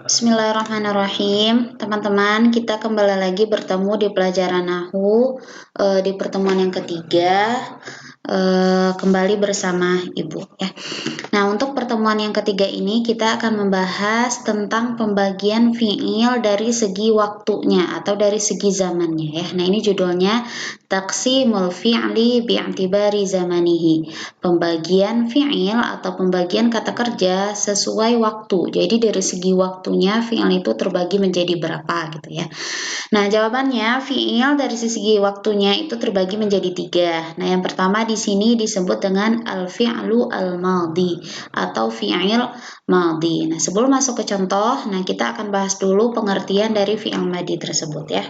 Bismillahirrahmanirrahim. Teman-teman, kita kembali lagi bertemu di pelajaran Nahwu di pertemuan yang ketiga, kembali bersama Ibu ya. Nah, untuk pertemuan yang ketiga ini kita akan membahas tentang pembagian fi'il dari segi waktunya atau dari segi zamannya ya. Nah, ini judulnya Taqsimul fi'li bi'tibari zamanihi. Pembagian fi'il atau pembagian kata kerja sesuai waktu. Jadi dari segi waktunya fi'il itu terbagi menjadi berapa gitu ya. Nah, jawabannya fi'il dari segi waktunya itu terbagi menjadi 3. Nah, yang pertama di sini disebut dengan al-fi'lu al-madhi atau fi'il madhi. Nah, sebelum masuk ke contoh, kita akan bahas dulu pengertian dari fi'il madhi tersebut ya.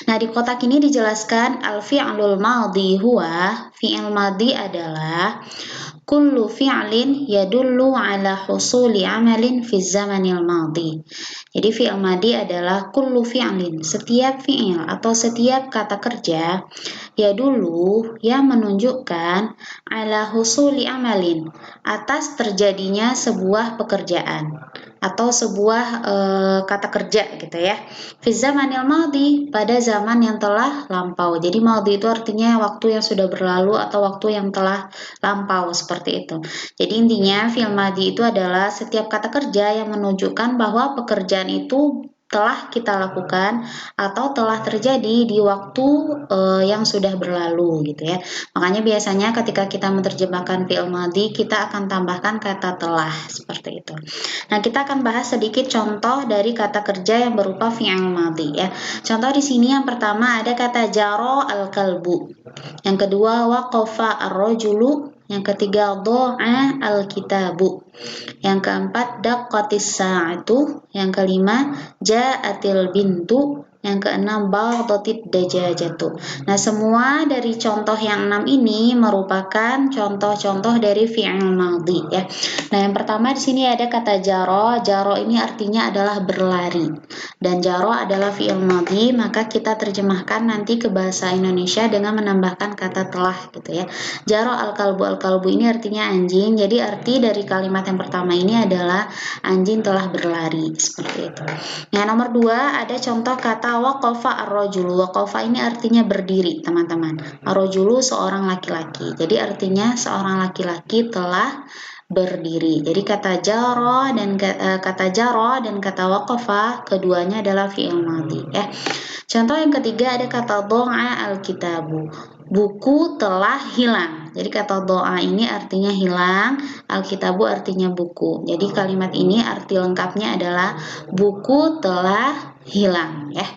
Nah, di kotak ini dijelaskan al-fi'lul madhi huwa, fi'il madhi adalah kullu fi'lin yadullu ala husuli amalin fi zamanil madhi. Jadi fi'il madhi adalah kullu fi'lin, setiap fi'il atau setiap kata kerja yadullu yang menunjukkan ala husuli amalin, atas terjadinya sebuah pekerjaan atau sebuah kata kerja gitu ya. Fi zamanil madhi, pada zaman yang telah lampau. Jadi madhi itu artinya waktu yang sudah berlalu atau waktu yang telah lampau, seperti itu. Jadi intinya fi'il madhi itu adalah setiap kata kerja yang menunjukkan bahwa pekerjaan itu telah kita lakukan atau telah terjadi di waktu yang sudah berlalu gitu ya. Makanya biasanya ketika kita menerjemahkan fi'il madhi, kita akan tambahkan kata telah, seperti itu. Nah, kita akan bahas sedikit contoh dari kata kerja yang berupa fi'il madhi ya. Contoh di sini yang pertama ada kata jaro al-kalbu. Yang kedua waqafa ar-rajulu. Yang ketiga do'a al-kitabu. Yang keempat daqqatis sa'atu. Yang kelima ja'atil bintu. Yang keenam baghatit dajajatu. Nah, semua dari contoh yang 6 ini merupakan contoh-contoh dari fi'il madhi ya. Nah, yang pertama di sini ada kata jaro. Jaro ini artinya adalah berlari. Dan jaro adalah fi'il madhi, maka kita terjemahkan nanti ke bahasa Indonesia dengan menambahkan kata telah gitu ya. Jaro al-kalbu, al-kalbu ini artinya anjing. Jadi arti dari kalimat yang pertama ini adalah anjing telah berlari, seperti itu. Nah, nomor 2 ada contoh kata waqafa ar-rajulu. Waqafa ini artinya berdiri, teman-teman. Ar-rajulu seorang laki-laki. Jadi artinya seorang laki-laki telah berdiri. Jadi kata jaro dan kata waqafa keduanya adalah fi'il madhi ya. Contoh yang ketiga ada kata do'a al-kitabu. Buku telah hilang. Jadi kata doa ini artinya hilang, al-kitabu artinya buku. Jadi kalimat ini arti lengkapnya adalah buku telah hilang ya.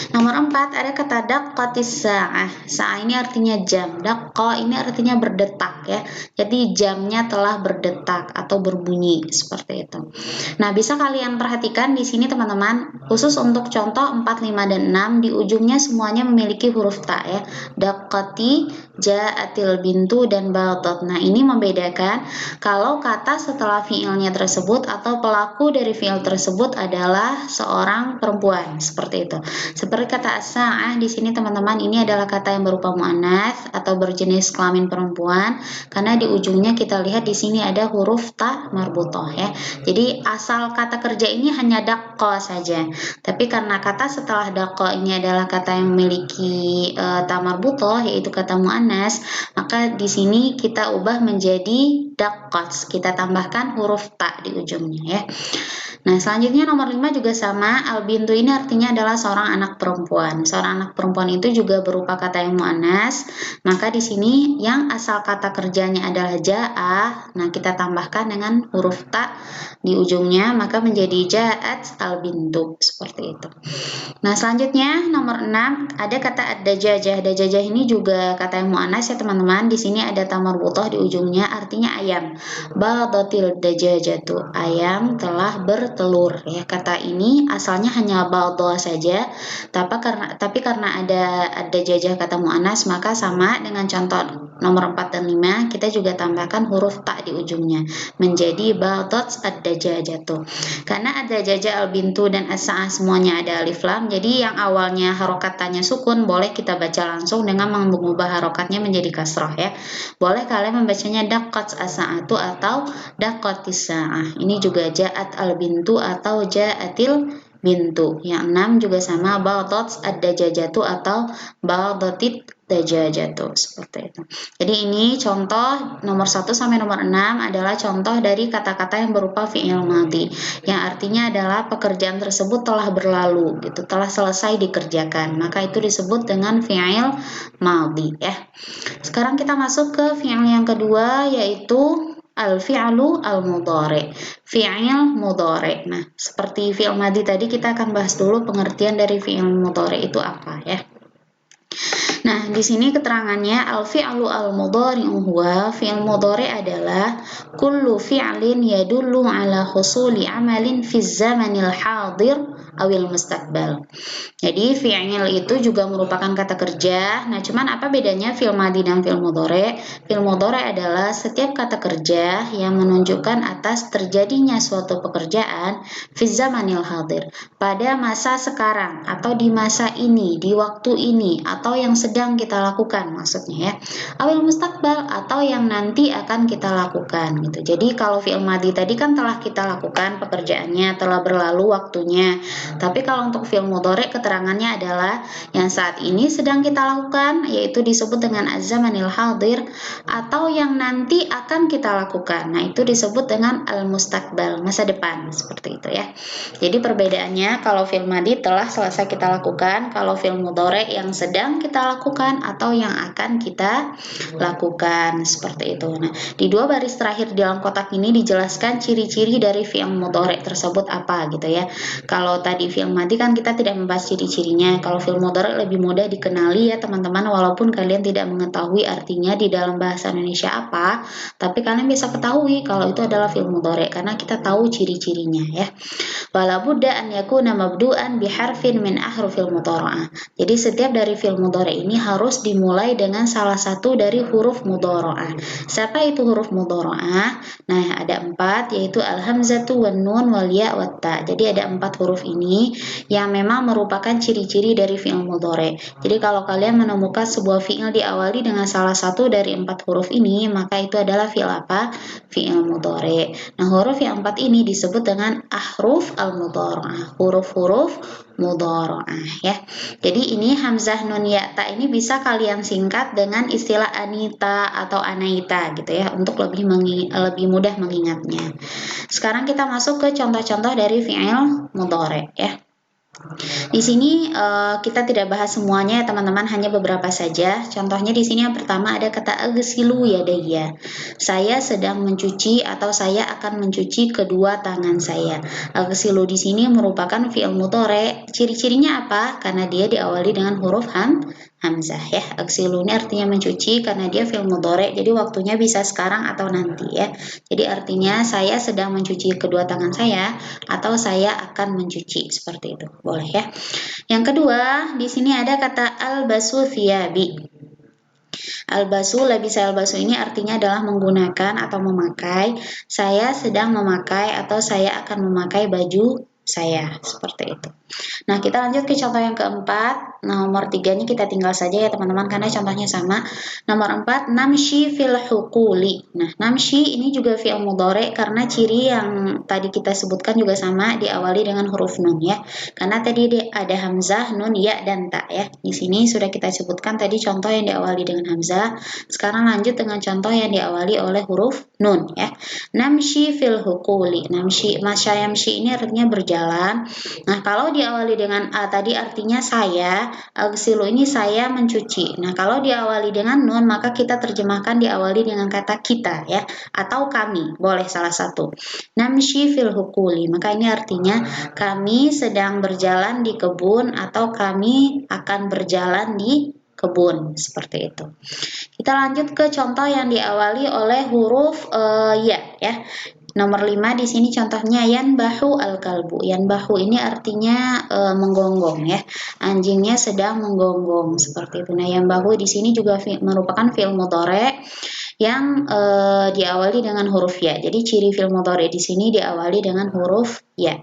Nomor 4 ada kata daqqatis sa'ah. Sa'ah ini artinya jam. Daqqa ini artinya berdetak ya. Jadi jamnya telah berdetak atau berbunyi, seperti itu. Nah, bisa kalian perhatikan di sini teman-teman, khusus untuk contoh 4, 5 dan 6 di ujungnya semuanya memiliki huruf ta ya. Daqqati, ja'atil bintu dan baghat. Nah, ini membedakan kalau kata setelah fiilnya tersebut atau pelaku dari fiil tersebut adalah seorang perempuan, seperti itu. Seperti kata as-sa'ah di sini teman-teman, ini adalah kata yang berupa muannats atau berjenis kelamin perempuan karena di ujungnya kita lihat di sini ada huruf ta marbutah ya. Jadi asal kata kerja ini hanya daqqa saja. Tapi karena kata setelah daqqa ini adalah kata yang memiliki ta marbutah yaitu kata muannats, maka di sini kita ubah menjadi daqqat. Kita tambahkan huruf ta di ujungnya ya. Nah, selanjutnya nomor 5 juga sama. Al-bintu ini artinya adalah seorang anak perempuan. Seorang anak perempuan itu juga berupa kata yang muannats. Maka di sini yang asal kata kerjanya adalah ja'ah. Nah, kita tambahkan dengan huruf ta di ujungnya, maka menjadi ja'at al-bintu, seperti itu. Nah, selanjutnya nomor 6 ada kata ad-dajajah. Dajajah ini juga kata yang muannats ya, teman-teman. Di sini ada ta marbutah di ujungnya artinya ayam. Baghatil dajajatu. Ayam telah bertelur ya. Kata ini asalnya hanya bagha saja, tapi karena ada dajajah kata muannats, maka sama dengan contoh nomor 4 dan 5 kita juga tambahkan huruf ta di ujungnya menjadi badat ad-dajajatu. Karena ad-dajajah, al-bintu dan as-sa'ah semuanya ada alif lam, jadi yang awalnya harokat tanya sukun boleh kita baca langsung dengan mengubah harokatnya menjadi kasrah ya. Boleh kalian membacanya daqqat as-sa'atu atau daqqatis sa'ah. Ini juga ja'at al-bintu atau ja'atil bintu. Yang 6 juga sama badat ad-dajajatu atau badatit dajajatu, seperti itu. Jadi ini contoh nomor 1 sampai nomor 6 adalah contoh dari kata-kata yang berupa fi'il madhi, yang artinya adalah pekerjaan tersebut telah berlalu gitu, telah selesai dikerjakan. Maka itu disebut dengan fi'il madhi ya. Sekarang kita masuk ke fi'il yang kedua, yaitu al-fi'lu al-mudhari, fi'il mudhari. Nah, seperti fi'il madhi tadi, kita akan bahas dulu pengertian dari fi'il mudhari itu apa ya. Nah, di sini keterangannya al-fi'lu al-mudhari'u huwa, fi'il mudhari adalah kullu fi'lin yadullu ala husuli amalin fi zamanil hadir awil mustaqbal. Jadi fi'il itu juga merupakan kata kerja. Nah, cuman apa bedanya fi'il madhi dan fi'il mudhari? Fi'il mudhari adalah setiap kata kerja yang menunjukkan atas terjadinya suatu pekerjaan fi zamanil hadir, pada masa sekarang atau di masa ini, di waktu ini, atau yang sedang kita lakukan maksudnya ya. Awil mustaqbal, atau yang nanti akan kita lakukan gitu. Jadi kalau fi'il madhi tadi kan telah kita lakukan pekerjaannya, telah berlalu waktunya. Tapi kalau untuk fi'il mudhari keterangannya adalah yang saat ini sedang kita lakukan, yaitu disebut dengan az-zamanil hadir, atau yang nanti akan kita lakukan. Nah, itu disebut dengan al-mustaqbal, masa depan, seperti itu ya. Jadi perbedaannya, kalau fi'il madhi telah selesai kita lakukan, kalau fi'il mudhari yang sedang kita lakukan atau yang akan kita lakukan, seperti itu. Nah, di dua baris terakhir di dalam kotak ini dijelaskan ciri-ciri dari fi'il mudhari tersebut apa gitu ya. Kalau tadi fi'il madhi kan kita tidak membahas ciri-cirinya. Kalau fi'il mudhari lebih mudah dikenali ya teman-teman, walaupun kalian tidak mengetahui artinya di dalam bahasa Indonesia apa, tapi kalian bisa ketahui kalau itu adalah fi'il mudhari karena kita tahu ciri-cirinya ya. Wala budda an yakuna mabdu'an biharfin min ahrufil mudhara'ah. Jadi setiap dari fi'il mudhari ini harus dimulai dengan salah satu dari huruf mudhara'ah. Siapa itu huruf mudhara'ah? Nah, ada 4, yaitu al-hamzatu wan nun wal ya wat ta. Jadi ada 4 huruf ini yang memang merupakan ciri-ciri dari fi'il mudhari. Jadi kalau kalian menemukan sebuah fi'il diawali dengan salah satu dari 4 huruf ini, maka itu adalah fi'il apa? Fi'il mudhari. Nah, huruf yang 4 ini disebut dengan ahruf al-mudhara'ah, huruf-huruf mudhara'ah ya. Jadi ini hamzah nun ya ta ini bisa kalian singkat dengan istilah anita atau anaita gitu ya, untuk lebih mudah mengingatnya. Sekarang kita masuk ke contoh-contoh dari fi'il mudhari ya. Di sini kita tidak bahas semuanya ya teman-teman, hanya beberapa saja. Contohnya di sini yang pertama ada kata aghsilu yadayya. Saya sedang mencuci atau saya akan mencuci kedua tangan saya. Aghsilu di sini merupakan fi'il mudhari. Ciri-cirinya apa? Karena dia diawali dengan huruf hamzah ya. Aghsilu ini artinya mencuci karena dia fi'il mudhari. Jadi waktunya bisa sekarang atau nanti ya. Jadi artinya saya sedang mencuci kedua tangan saya atau saya akan mencuci, seperti itu. Boleh ya. Yang kedua, di sini ada kata albasu thiyabi. Albasu, labisa albasu ini artinya adalah menggunakan atau memakai. Saya sedang memakai atau saya akan memakai baju saya, seperti itu. Nah, kita lanjut ke contoh yang keempat. Nomor 3-nya kita tinggal saja ya teman-teman, karena contohnya sama. Nomor 4, namshi fil hukuli. Nah, namshi ini juga fi'il mudhari karena ciri yang tadi kita sebutkan juga sama, diawali dengan huruf nun ya. Karena tadi ada hamzah, nun, ya, dan ta ya. Di sini sudah kita sebutkan tadi contoh yang diawali dengan hamzah. Sekarang lanjut dengan contoh yang diawali oleh huruf nun ya. Namshi fil hukuli. Namshi, masyayamshi ini artinya berjalan. Nah, kalau diawali dengan a tadi artinya saya, aghsilu ini saya mencuci. Nah, kalau diawali dengan nun maka kita terjemahkan diawali dengan kata kita ya, atau kami, boleh salah satu. Namshi fil hukuli, maka ini artinya kami sedang berjalan di kebun atau kami akan berjalan di kebun, seperti itu. Kita lanjut ke contoh yang diawali oleh huruf ya. Nomor 5 di sini contohnya yanbahu al-kalbu. Yanbahu ini artinya menggonggong ya. Anjingnya sedang menggonggong seperti itu. Nah, yanbahu di sini juga merupakan fi'il mudhari yang diawali dengan huruf ya. Jadi ciri fi'il mudhari di sini diawali dengan huruf ya.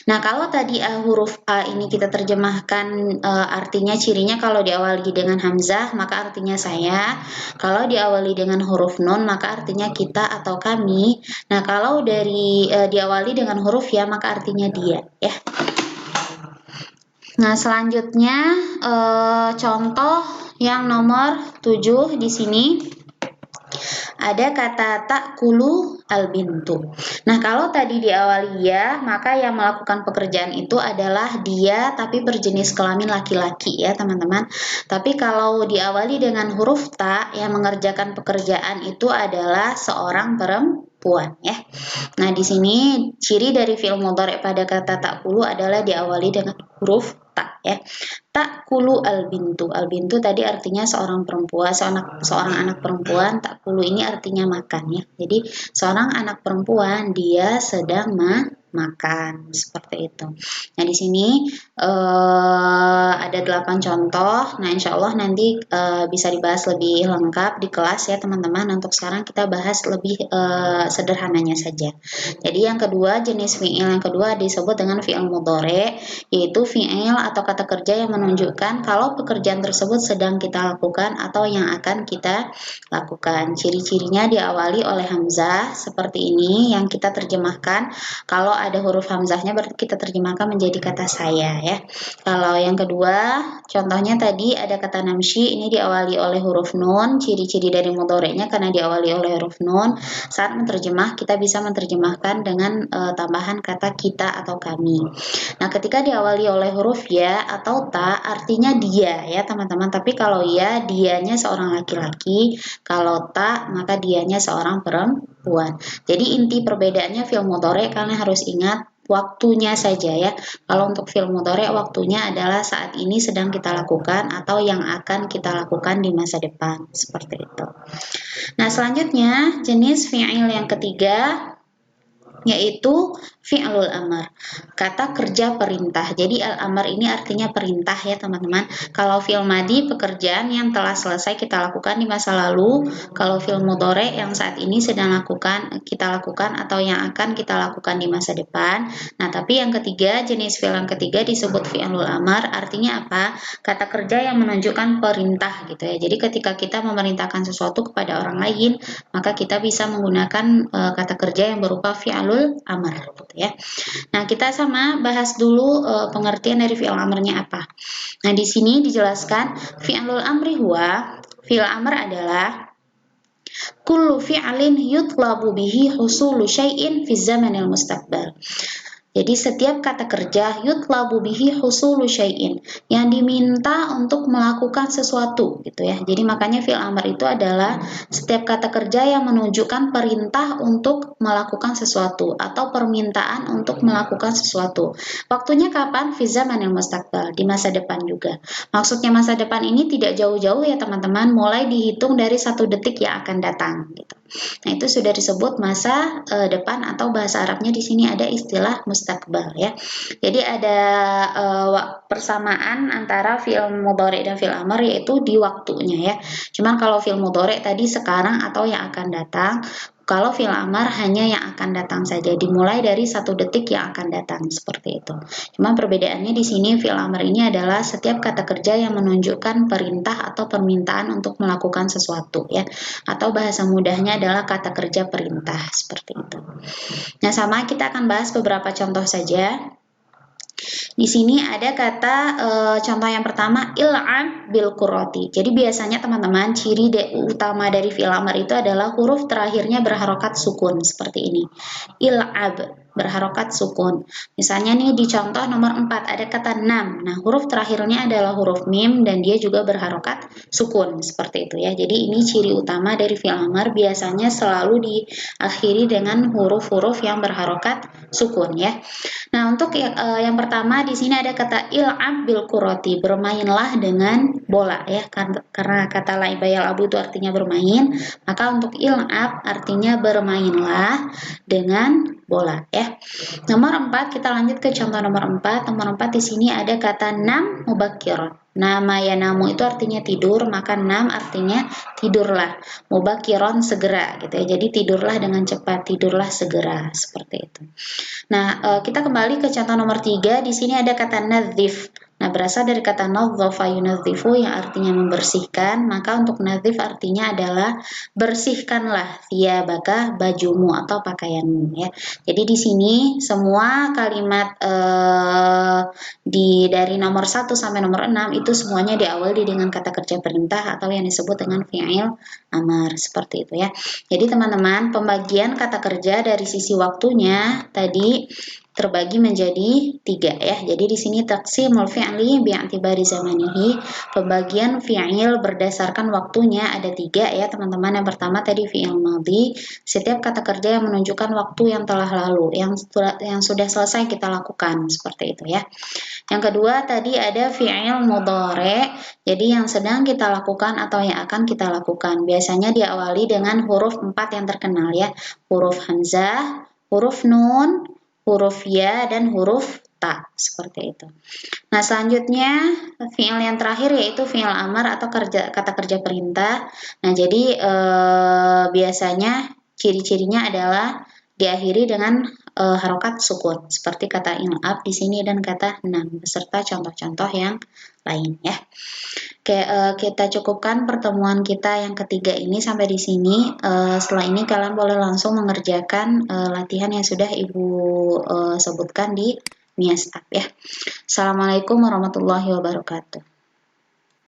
Nah, kalau tadi huruf A ini kita terjemahkan artinya cirinya kalau diawali dengan hamzah maka artinya saya. Kalau diawali dengan huruf nun maka artinya kita atau kami. Nah, kalau diawali dengan huruf ya maka artinya dia ya. Nah, selanjutnya contoh yang nomor 7 di sini ada kata ta'kulu al-bintu. Nah, kalau tadi diawali ya, maka yang melakukan pekerjaan itu adalah dia tapi berjenis kelamin laki-laki ya, teman-teman. Tapi kalau diawali dengan huruf ta, yang mengerjakan pekerjaan itu adalah seorang perempuan ya. Nah, di sini ciri dari fi'il mudhari pada kata ta'kulu adalah diawali dengan huruf ta ya. Ta'kulu al-bintu. Al-bintu tadi artinya seorang perempuan, seorang anak perempuan. Ta'kulu ini artinya makan ya. Jadi seorang anak perempuan dia sedang makan seperti itu. Nah, di sini ada 8 contoh. Nah, insya Allah nanti bisa dibahas lebih lengkap di kelas ya teman-teman. Untuk sekarang kita bahas lebih sederhananya saja. Jadi yang kedua, jenis fi'il yang kedua disebut dengan fi'il mudhari, yaitu fi'il atau kata kerja yang menunjukkan kalau pekerjaan tersebut sedang kita lakukan atau yang akan kita lakukan. Ciri-cirinya diawali oleh hamzah seperti ini yang kita terjemahkan. Kalau ada huruf hamzahnya berarti kita terjemahkan menjadi kata saya ya. Kalau yang kedua, contohnya tadi ada kata namshi, ini diawali oleh huruf nun. Ciri-ciri dari mudhari'nya karena diawali oleh huruf nun. Saat menerjemah kita bisa menerjemahkan dengan tambahan kata kita atau kami. Nah, ketika diawali oleh huruf ya atau ta artinya dia ya teman-teman. Tapi kalau ya dianya seorang laki-laki, kalau ta maka dianya seorang perempuan. Jadi inti perbedaannya fi'il mudhari kalian harus ingat waktunya saja ya. Kalau untuk fi'il mudhari waktunya adalah saat ini sedang kita lakukan atau yang akan kita lakukan di masa depan seperti itu. Nah, selanjutnya jenis fi'il yang ketiga yaitu fi'lul amr, kata kerja perintah. Jadi al-amr ini artinya perintah ya teman-teman. Kalau fi'il madi pekerjaan yang telah selesai kita lakukan di masa lalu. Kalau fi'il mudhari yang saat ini sedang kita lakukan atau yang akan kita lakukan di masa depan. Nah, tapi yang ketiga, jenis fi'il yang ketiga disebut fi'lul amr, artinya apa? Kata kerja yang menunjukkan perintah gitu ya. Jadi ketika kita memerintahkan sesuatu kepada orang lain, maka kita bisa menggunakan kata kerja yang berupa fi'lul amr gitu ya. Nah, kita sama bahas dulu pengertian dari fi'il amrnya apa. Nah, di sini dijelaskan fi'lul amri huwa, fi'il amr adalah kullu fi'lin yutlabu bihi husulu syai'in fi zamanil mustaqbal. Jadi setiap kata kerja yutlabu bihi husulu syai'in, yang diminta untuk melakukan sesuatu gitu ya. Jadi makanya fi'il amr itu adalah setiap kata kerja yang menunjukkan perintah untuk melakukan sesuatu atau permintaan untuk melakukan sesuatu. Waktunya kapan? Fi zamanil mustaqbal, di masa depan juga. Maksudnya masa depan ini tidak jauh-jauh ya teman-teman, mulai dihitung dari 1 detik yang akan datang gitu. Nah, itu sudah disebut masa depan atau bahasa Arabnya di sini ada istilah mustaqbal ya. Jadi ada persamaan antara fi'il mudhari dan fi'il amr yaitu di waktunya ya. Cuman kalau fi'il mudhari tadi sekarang atau yang akan datang. Kalau fi'il amr hanya yang akan datang saja, dimulai dari 1 detik yang akan datang seperti itu. Cuma perbedaannya di sini fi'il amr ini adalah setiap kata kerja yang menunjukkan perintah atau permintaan untuk melakukan sesuatu ya. Atau bahasa mudahnya adalah kata kerja perintah seperti itu. Nah, sama kita akan bahas beberapa contoh saja. Di sini ada kata contoh yang pertama il'ab bil qurrati. Jadi biasanya teman-teman ciri utama dari fi'il amr itu adalah huruf terakhirnya berharokat sukun seperti ini. Il'ab. berharokat sukun. Misalnya nih di contoh nomor 4 ada kata nam. Nah, huruf terakhirnya adalah huruf mim dan dia juga berharokat sukun seperti itu ya. Jadi ini ciri utama dari fi'il amar, biasanya selalu diakhiri dengan huruf-huruf yang berharokat sukun ya. Nah, untuk yang pertama di sini ada kata il'ab bil kurati, bermainlah dengan bola ya. Karena kata laiba yal'abu itu artinya bermain, maka untuk il'ab artinya bermainlah dengan bola ya. Nomor 4 kita lanjut ke contoh nomor 4. Nomor 4 di sini ada kata nam mubakiron. Nama yanamu itu artinya tidur, maka nam artinya tidurlah. Mubakiron segera gitu ya. Jadi tidurlah dengan cepat, tidurlah segera seperti itu. Nah, kita kembali ke contoh nomor 3. Di sini ada kata nadzif. Nah, berasal dari kata nadzafa yunadzifu yang artinya membersihkan, maka untuk nadzif artinya adalah bersihkanlah thiyabaka, bajumu atau pakaianmu ya. Jadi di sini semua kalimat dari nomor 1 sampai nomor 6 itu semuanya diawali dengan kata kerja perintah atau yang disebut dengan fi'il amar seperti itu ya. Jadi teman-teman, pembagian kata kerja dari sisi waktunya tadi terbagi menjadi 3 ya. Jadi di sini taqsimul fi'li bi'atibari zamanihi, pembagian fi'il berdasarkan waktunya ada 3 ya teman-teman. Yang pertama tadi fi'il madhi, setiap kata kerja yang menunjukkan waktu yang telah lalu, yang sudah selesai kita lakukan seperti itu ya. Yang kedua tadi ada fi'il mudhari, jadi yang sedang kita lakukan atau yang akan kita lakukan. Biasanya diawali dengan huruf 4 yang terkenal ya, huruf hamzah, huruf nun, huruf ya, dan huruf ta seperti itu. Nah, selanjutnya fi'il yang terakhir yaitu fi'il amar atau kata kerja perintah. Nah, jadi biasanya ciri-cirinya adalah diakhiri dengan harokat sukun seperti kata il'ab di sini dan kata nam beserta contoh-contoh yang lain ya. Oke, kita cukupkan pertemuan kita yang ketiga ini sampai di sini. Setelah ini kalian boleh langsung mengerjakan latihan yang sudah Ibu sebutkan di Miastab ya. Assalamualaikum warahmatullahi wabarakatuh.